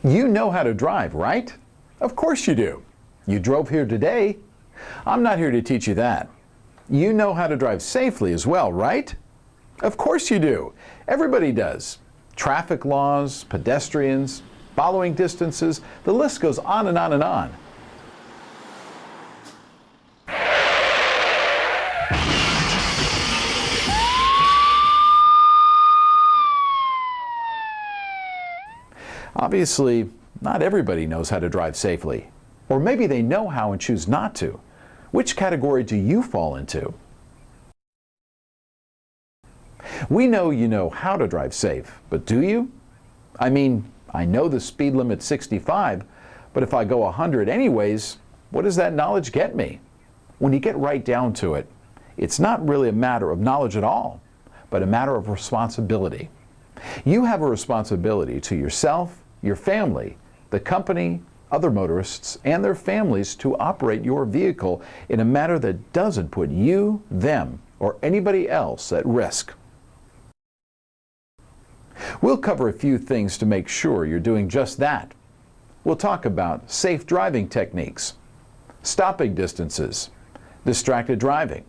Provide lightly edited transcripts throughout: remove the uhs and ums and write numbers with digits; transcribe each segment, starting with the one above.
You know how to drive, right? Of course you do. You drove here today. I'm not here to teach you that. You know how to drive safely as well, right? Of course you do. Everybody does. Traffic laws, pedestrians, following distances, the list goes on and on and on. Obviously, not everybody knows how to drive safely. Or maybe they know how and choose not to. Which category do you fall into? We know you know how to drive safe, but do you? I mean, I know the speed limit's 65, but if I go 100 anyways, what does that knowledge get me? When you get right down to it, it's not really a matter of knowledge at all, but a matter of responsibility. You have a responsibility to yourself, your family, the company, other motorists, and their families to operate your vehicle in a manner that doesn't put you, them, or anybody else at risk. We'll cover a few things to make sure you're doing just that. We'll talk about safe driving techniques, stopping distances, distracted driving,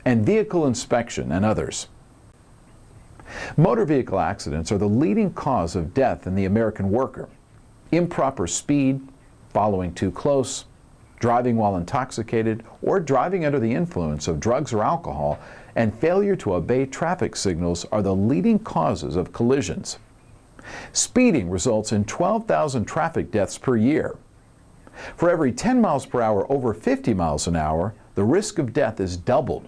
and vehicle inspection and others. Motor vehicle accidents are the leading cause of death in the American worker. Improper speed, following too close, driving while intoxicated, or driving under the influence of drugs or alcohol, and failure to obey traffic signals are the leading causes of collisions. Speeding results in 12,000 traffic deaths per year. For every 10 miles per hour over 50 miles an hour, the risk of death is doubled.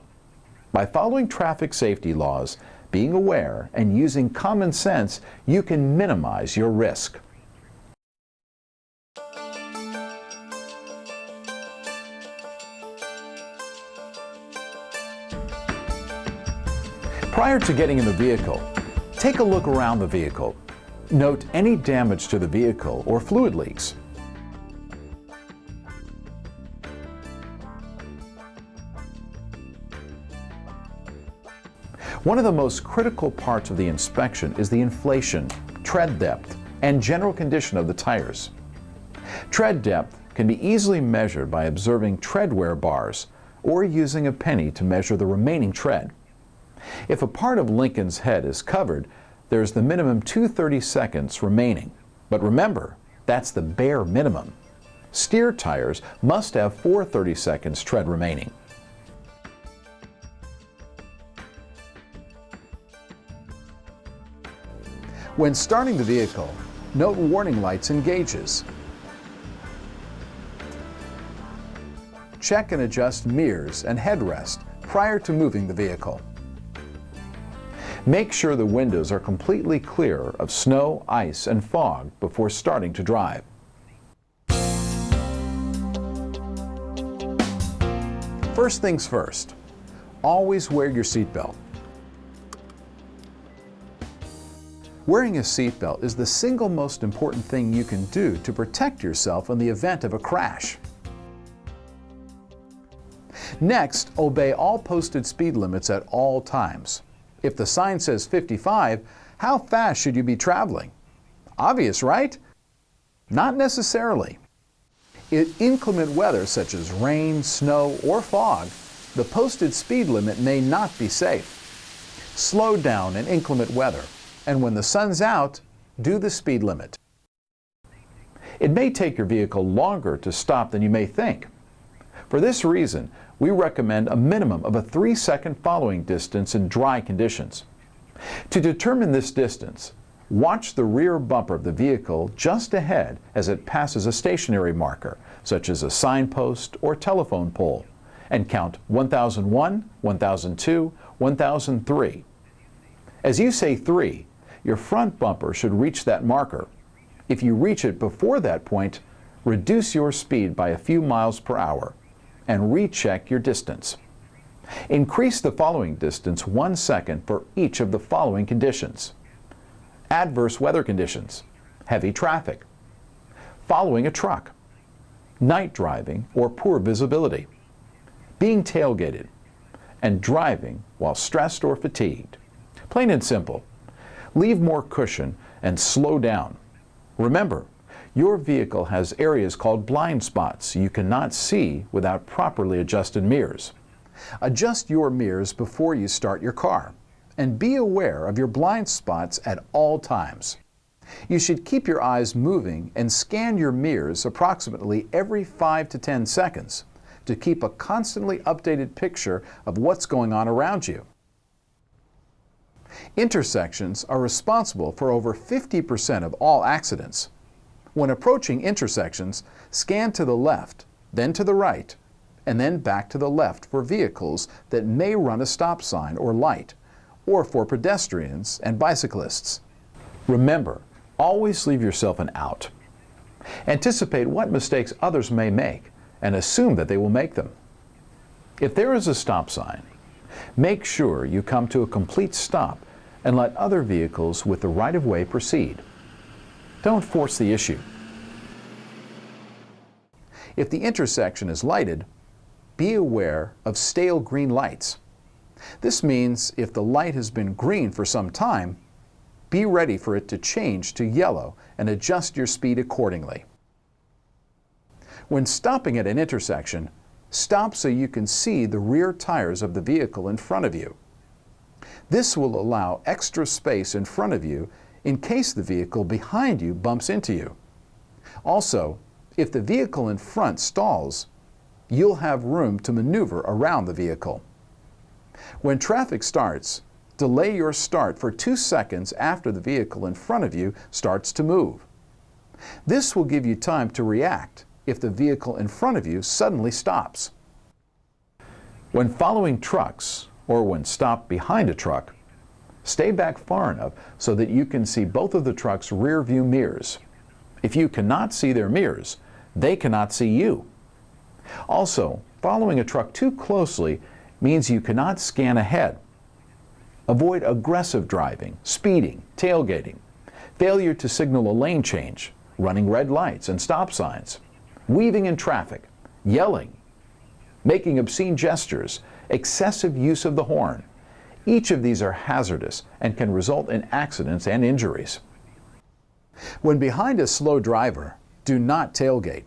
By following traffic safety laws, being aware, and using common sense, you can minimize your risk. Prior to getting in the vehicle, take a look around the vehicle. Note any damage to the vehicle or fluid leaks. One of the most critical parts of the inspection is the inflation, tread depth, and general condition of the tires. Tread depth can be easily measured by observing tread wear bars or using a penny to measure the remaining tread. If a part of Lincoln's head is covered, there's the minimum 2/32 remaining. But remember, that's the bare minimum. Steer tires must have 4/32 tread remaining. When starting the vehicle, note warning lights and gauges. Check and adjust mirrors and headrest prior to moving the vehicle. Make sure the windows are completely clear of snow, ice, and fog before starting to drive. First things first, always wear your seatbelt. Wearing a seatbelt is the single most important thing you can do to protect yourself in the event of a crash. Next, obey all posted speed limits at all times. If the sign says 55, how fast should you be traveling? Obvious, right? Not necessarily. In inclement weather such as rain, snow, or fog, the posted speed limit may not be safe. Slow down in inclement weather, and when the sun's out, do the speed limit. It may take your vehicle longer to stop than you may think. For this reason, we recommend a minimum of a 3-second following distance in dry conditions. To determine this distance, watch the rear bumper of the vehicle just ahead as it passes a stationary marker, such as a signpost or telephone pole, and count 1001, 1002, 1003. As you say 3, your front bumper should reach that marker. If you reach it before that point, reduce your speed by a few miles per hour and recheck your distance. Increase the following distance 1 second for each of the following conditions: adverse weather conditions, heavy traffic, following a truck, night driving or poor visibility, being tailgated, and driving while stressed or fatigued. Plain and simple. Leave more cushion and slow down. Remember, Your vehicle has areas called blind spots you cannot see without properly adjusted mirrors. Adjust your mirrors before you start your car, and be aware of your blind spots at all times. You should keep your eyes moving and scan your mirrors approximately every 5 to 10 seconds to keep a constantly updated picture of what's going on around you. Intersections are responsible for over 50% of all accidents. When approaching intersections, scan to the left, then to the right, and then back to the left for vehicles that may run a stop sign or light, or for pedestrians and bicyclists. Remember, always leave yourself an out. Anticipate what mistakes others may make and assume that they will make them. If there is a stop sign, make sure you come to a complete stop and let other vehicles with the right-of-way proceed. Don't force the issue. If the intersection is lighted, be aware of stale green lights. This means if the light has been green for some time, be ready for it to change to yellow and adjust your speed accordingly. When stopping at an intersection, stop so you can see the rear tires of the vehicle in front of you. This will allow extra space in front of you in case the vehicle behind you bumps into you. Also, if the vehicle in front stalls, you'll have room to maneuver around the vehicle. When traffic starts, delay your start for 2 seconds after the vehicle in front of you starts to move. This will give you time to react if the vehicle in front of you suddenly stops. When following trucks, or when stopped behind a truck, stay back far enough so that you can see both of the truck's rear view mirrors. If you cannot see their mirrors, they cannot see you. Also, following a truck too closely means you cannot scan ahead. Avoid aggressive driving, speeding, tailgating, failure to signal a lane change, running red lights and stop signs, weaving in traffic, yelling, making obscene gestures, excessive use of the horn. Each of these are hazardous and can result in accidents and injuries. When behind a slow driver, do not tailgate.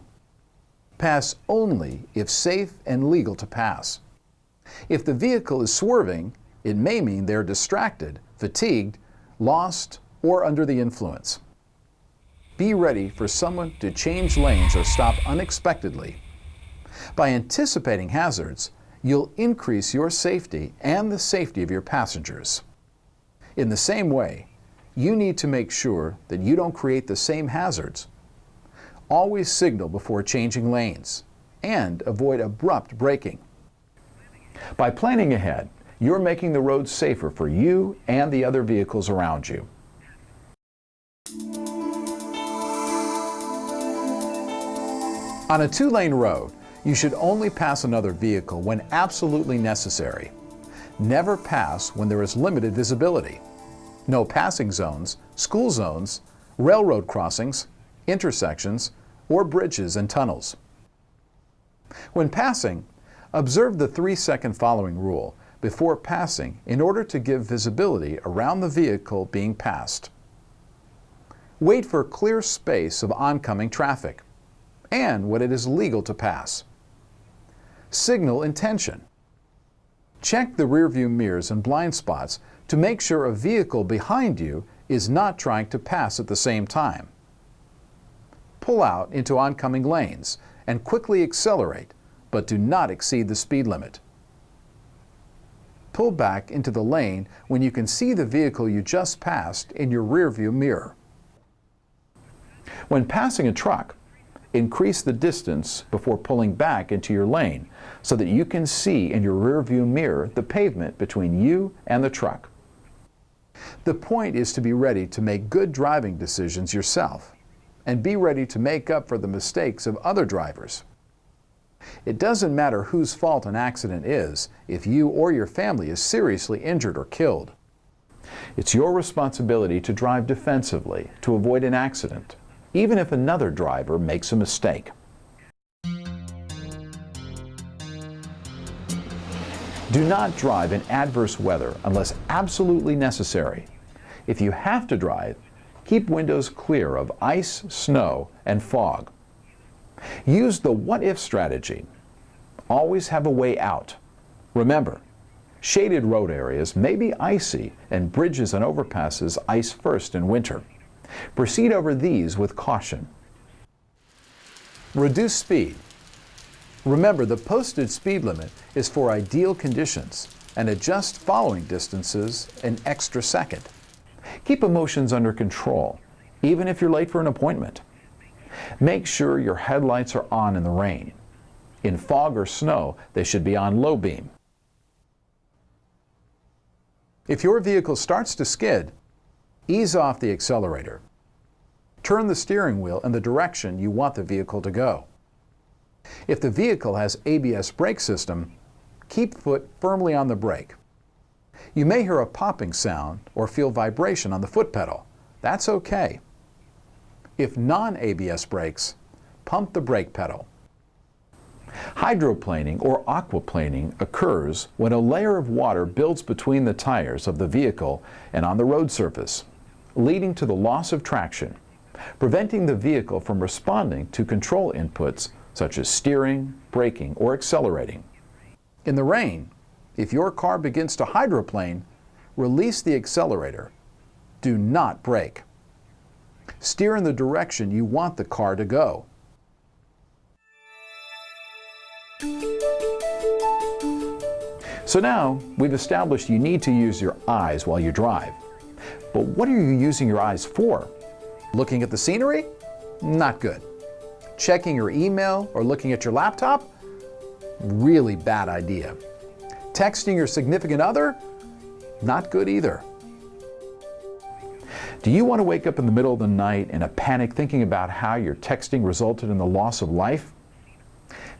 Pass only if safe and legal to pass. If the vehicle is swerving, it may mean they're distracted, fatigued, lost, or under the influence. Be ready for someone to change lanes or stop unexpectedly. By anticipating hazards, you'll increase your safety and the safety of your passengers. In the same way, you need to make sure that you don't create the same hazards. Always signal before changing lanes and avoid abrupt braking. By planning ahead, you're making the roads safer for you and the other vehicles around you. On a 2-lane road, you should only pass another vehicle when absolutely necessary. Never pass when there is limited visibility. No passing zones, school zones, railroad crossings, intersections, or bridges and tunnels. When passing, observe the 3-second following rule before passing in order to give visibility around the vehicle being passed. Wait for clear space of oncoming traffic and when it is legal to pass. Signal intention. Check the rearview mirrors and blind spots to make sure a vehicle behind you is not trying to pass at the same time. Pull out into oncoming lanes and quickly accelerate, but do not exceed the speed limit. Pull back into the lane when you can see the vehicle you just passed in your rearview mirror. When passing a truck, increase the distance before pulling back into your lane so that you can see in your rearview mirror the pavement between you and the truck. The point is to be ready to make good driving decisions yourself and be ready to make up for the mistakes of other drivers. It doesn't matter whose fault an accident is if you or your family is seriously injured or killed. It's your responsibility to drive defensively to avoid an accident, even if another driver makes a mistake. Do not drive in adverse weather unless absolutely necessary. If you have to drive, Keep windows clear of ice, snow, and fog. Use the what-if strategy. Always have a way out. Remember, shaded road areas may be icy and bridges and overpasses ice first in winter. Proceed over these with caution. Reduce speed. Remember, the posted speed limit is for ideal conditions and adjust following distances an extra second. Keep emotions under control, even if you're late for an appointment. Make sure your headlights are on in the rain. In fog or snow, they should be on low beam. If your vehicle starts to skid, ease off the accelerator. Turn the steering wheel in the direction you want the vehicle to go. If the vehicle has ABS brake system, keep foot firmly on the brake. You may hear a popping sound or feel vibration on the foot pedal. That's okay. If non-ABS brakes, pump the brake pedal. Hydroplaning or aquaplaning occurs when a layer of water builds between the tires of the vehicle and on the road surface, leading to the loss of traction, preventing the vehicle from responding to control inputs such as steering, braking, or accelerating. In the rain, if your car begins to hydroplane, release the accelerator. Do not brake. Steer in the direction you want the car to go. So now we've established you need to use your eyes while you drive. But what are you using your eyes for? Looking at the scenery? Not good. Checking your email or looking at your laptop? Really bad idea. Texting your significant other? Not good either. Do you want to wake up in the middle of the night in a panic thinking about how your texting resulted in the loss of life?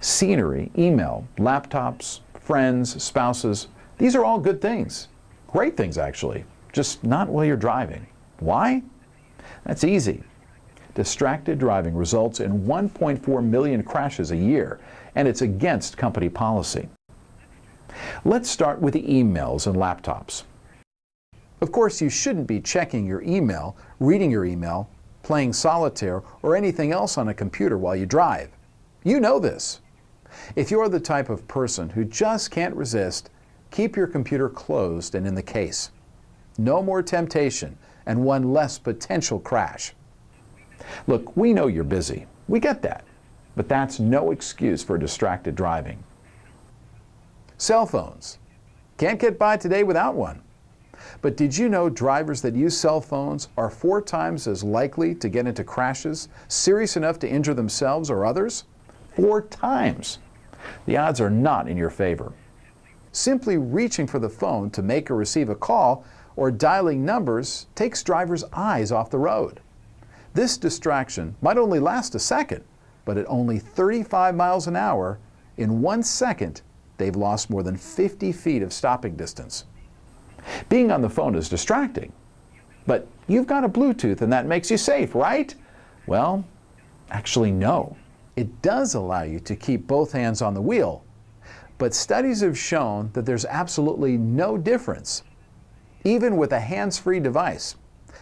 Scenery, email, laptops, friends, spouses, these are all good things. Great things, actually. Just not while you're driving. Why? That's easy. Distracted driving results in 1.4 million crashes a year, and it's against company policy. Let's start with the emails and laptops. Of course, you shouldn't be checking your email, reading your email, playing solitaire, or anything else on a computer while you drive. You know this. If you're the type of person who just can't resist, keep your computer closed and in the case. No more temptation and one less potential crash. Look, we know you're busy. We get that. But that's no excuse for distracted driving. Cell phones. Can't get by today without one. But did you know drivers that use cell phones are 4 times as likely to get into crashes serious enough to injure themselves or others? 4 times. The odds are not in your favor. Simply reaching for the phone to make or receive a call or dialing numbers takes drivers' eyes off the road. This distraction might only last a second, but at only 35 miles an hour, in 1 second, they've lost more than 50 feet of stopping distance. Being on the phone is distracting, but you've got a Bluetooth and that makes you safe, right? Well, actually no. It does allow you to keep both hands on the wheel, but studies have shown that there's absolutely no difference. Even with a hands-free device,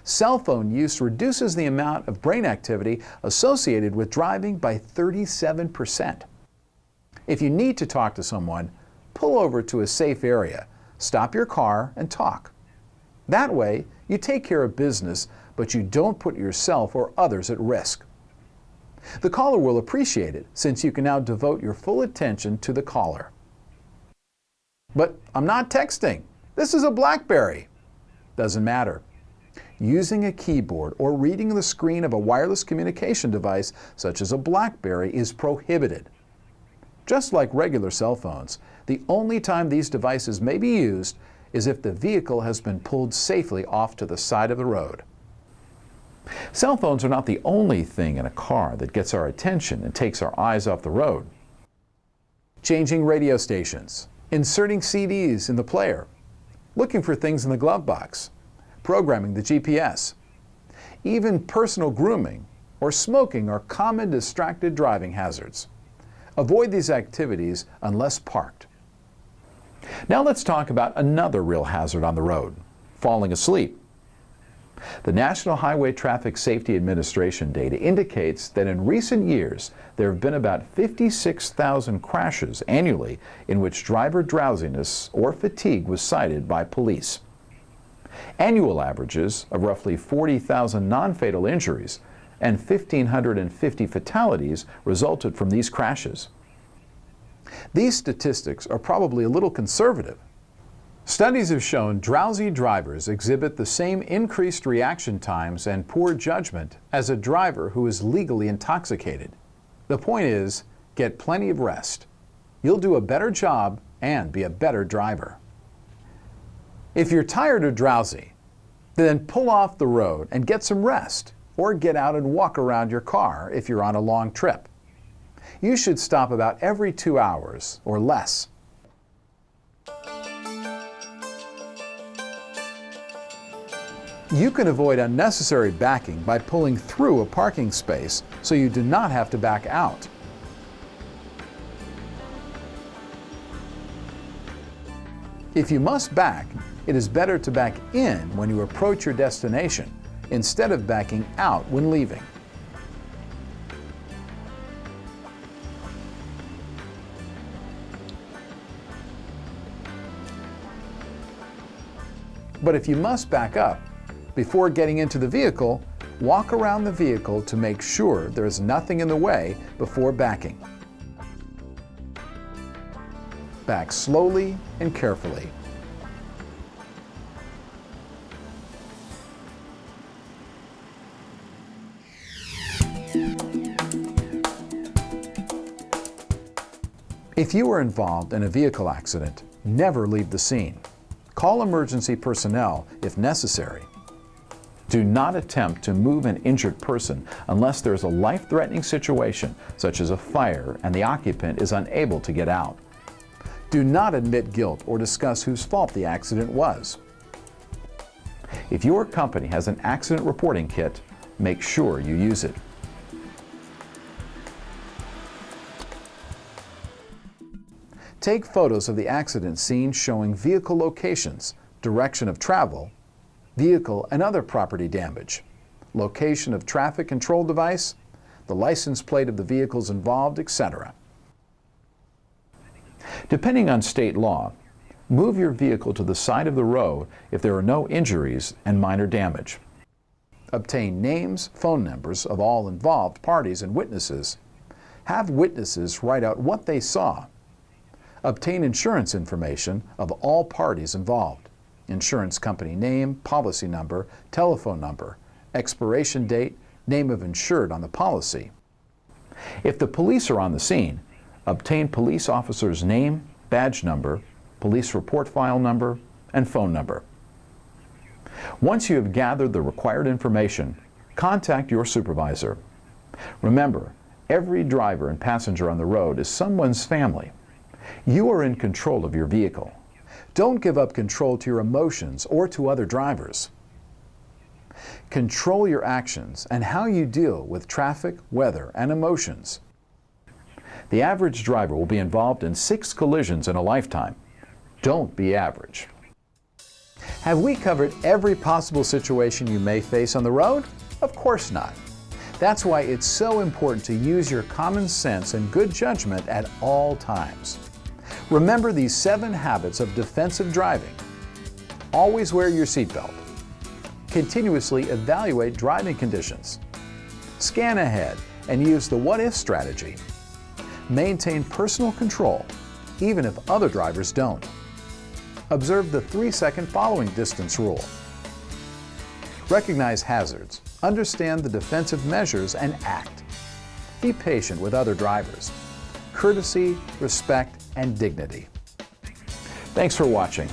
cell phone use reduces the amount of brain activity associated with driving by 37%. If you need to talk to someone, pull over to a safe area, stop your car, and talk. That way, you take care of business, but you don't put yourself or others at risk. The caller will appreciate it, since you can now devote your full attention to the caller. But I'm not texting. This is a BlackBerry. Doesn't matter. Using a keyboard or reading the screen of a wireless communication device, such as a BlackBerry, is prohibited. Just like regular cell phones, the only time these devices may be used is if the vehicle has been pulled safely off to the side of the road. Cell phones are not the only thing in a car that gets our attention and takes our eyes off the road. Changing radio stations, inserting CDs in the player, looking for things in the glove box, programming the GPS. Even personal grooming or smoking are common distracted driving hazards. Avoid these activities unless parked. Now let's talk about another real hazard on the road, falling asleep. The National Highway Traffic Safety Administration data indicates that in recent years there have been about 56,000 crashes annually in which driver drowsiness or fatigue was cited by police. Annual averages of roughly 40,000 non-fatal injuries and 1,550 fatalities resulted from these crashes. These statistics are probably a little conservative. Studies have shown drowsy drivers exhibit the same increased reaction times and poor judgment as a driver who is legally intoxicated. The point is, get plenty of rest. You'll do a better job and be a better driver. If you're tired or drowsy, then pull off the road and get some rest, or get out and walk around your car if you're on a long trip. You should stop about every 2 hours or less. You can avoid unnecessary backing by pulling through a parking space so you do not have to back out. If you must back, it is better to back in when you approach your destination instead of backing out when leaving. But if you must back up, before getting into the vehicle, walk around the vehicle to make sure there is nothing in the way before backing. Back slowly and carefully. If you are involved in a vehicle accident, never leave the scene. Call emergency personnel if necessary. Do not attempt to move an injured person unless there is a life-threatening situation, such as a fire, and the occupant is unable to get out. Do not admit guilt or discuss whose fault the accident was. If your company has an accident reporting kit, make sure you use it. Take photos of the accident scene showing vehicle locations, direction of travel, vehicle and other property damage, location of traffic control device, the license plate of the vehicles involved, etc. Depending on state law, move your vehicle to the side of the road if there are no injuries and minor damage. Obtain names, phone numbers of all involved parties and witnesses. Have witnesses write out what they saw. Obtain insurance information of all parties involved. Insurance company name, policy number, telephone number, expiration date, name of insured on the policy. If the police are on the scene, obtain police officer's name, badge number, police report file number, and phone number. Once you have gathered the required information, contact your supervisor. Remember, every driver and passenger on the road is someone's family. You are in control of your vehicle. Don't give up control to your emotions or to other drivers. Control your actions and how you deal with traffic, weather, and emotions. The average driver will be involved in 6 collisions in a lifetime. Don't be average. Have we covered every possible situation you may face on the road? Of course not. That's why it's so important to use your common sense and good judgment at all times. Remember these 7 habits of defensive driving. Always wear your seatbelt. Continuously evaluate driving conditions. Scan ahead and use the what-if strategy. Maintain personal control, even if other drivers don't. Observe the 3-second following distance rule. Recognize hazards, understand the defensive measures, and act. Be patient with other drivers. Courtesy, respect, and dignity. Thanks for watching.